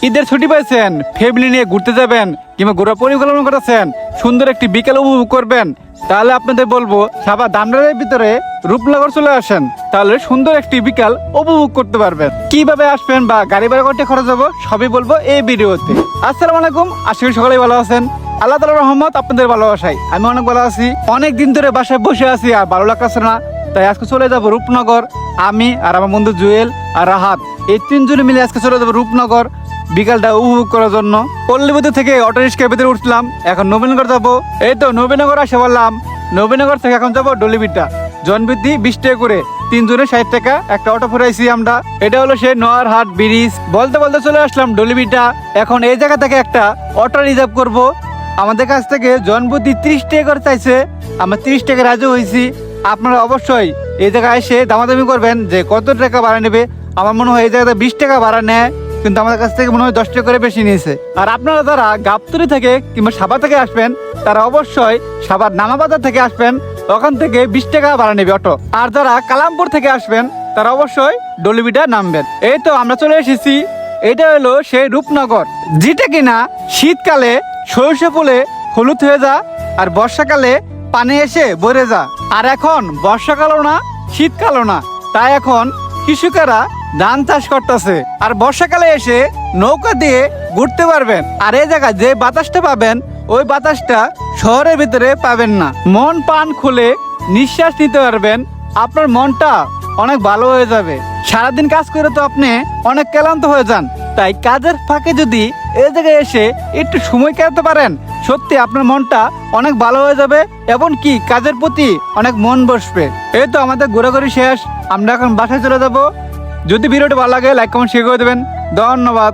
ঈদের ছুটি পেয়েছেন, ফ্যামিলি নিয়ে ঘুরতে যাবেন কিংবা ঘোরার পরিকল্পনা করেছেন, সুন্দর একটি বিকেল উপভোগ করবেন, তাহলে আপনাদের বলবো সাভার ধামরাইয়ের ভিতরে রূপনগর চলে আসেন। তাহলে সুন্দর একটি বিকাল উপভোগ করতে পারবেন। কিভাবে আসবেন বা গাড়ি ভাড়া করতে খরচ হবো সবই বলবো এই ভিডিওতে। আসসালামু আলাইকুম, আশা করি সকলেই ভালো আছেন। আল্লাহ তাআলার রহমত আপনাদের ভালোবাসায় আমি অনেক ভালো আছি। অনেক দিন ধরে বাসায় বসে আছি আর ভালো লাগতেছে না, তাই আজকে চলে যাবো রূপনগর। আমি আর আমার বন্ধু জুয়েল আর রাহাত, এই তিনজনে মিলে আজকে চলে যাবো রূপনগর বিকালটা উপভোগ করার জন্য। পল্লীবিদ্যুৎ থেকে অটো রিক্সার ভিতরে উঠলাম, এখন নবীনগর যাবো। এই তো নবীনগর আসে বললাম। নবীনগর থেকে এখন যাবো ডলিবিটা, জনবৃদ্ধি 20 টাকা করে, তিনজনে 60 টাকা একটা অটো ফুরাইছি আমরা। এটা হলো সেই নোয়ারহাট ব্রিজ। বলতে বলতে চলে আসলাম ডলিবিটা। এখন এই জায়গা থেকে একটা অটো রিজার্ভ করব। আমাদের কাছ থেকে জনবৃদ্ধি 30 টাকা করে চাইছে, আমরা 30 টাকা রাজি হয়েছি। আপনারা অবশ্যই এই জায়গায় এসে দামাদামি করবেন যে কত টাকা ভাড়া নেবে। আমার মনে হয় এই জায়গাতে 20 টাকা ভাড়া নেয়, কিন্তু আমাদের কাছ থেকে মনে হয় 10 টাকা করে বেশি নিয়েছে। আর আপনারা যারা গাবতলী থেকে কিংবা সাভার থেকে আসবেন, তারা অবশ্যই সাভার নামাবাজার থেকে আসবেন, ওখান থেকে 20 টাকা ভাড়া নেবে অটো। আর যারা কালামপুর থেকে আসবেন, তারা অবশ্যই ডলিবিটা নামবেন। এই তো আমরা চলে এসেছি। এটা হলো সেই রূপনগর, যেটা কিনা শীতকালে সরষে ফুলে হলুদ হয়ে যা, আর বর্ষাকালে পানি এসে ভরে যা। আর এখন বর্ষাকালও না, শীতকালও না, তাই এখন কৃষকেরা ধান চাষ করতেছে। আর বর্ষাকালে এসে নৌকা দিয়ে ঘুরতে পারবেন। আর এই জায়গায় যে বাতাসটা পাবেন, ওই বাতাসটা শহরের ভিতরে পাবেন না। মন প্রাণ খুলে নিঃশ্বাস নিতে পারবেন, আপনার মনটা অনেক ভালো হয়ে যাবে। সারাদিন কাজ করে তো আপনি অনেক ক্লান্ত হয়ে যান, তাই কাজের ফাঁকে যদি এই জায়গায় এসে একটু সময় কাটাতে পারেন, সত্যি আপনার মনটা অনেক ভালো হয়ে যাবে এবং কি কাজের প্রতি অনেক মন বসবে। এই তো আমাদের ঘোরাঘুরি শেষ, আমরা এখন বাসায় চলে যাব। যদি ভিডিওটি ভালো লাগে লাইক কমেন্ট শেয়ার করে দেবেন। ধন্যবাদ।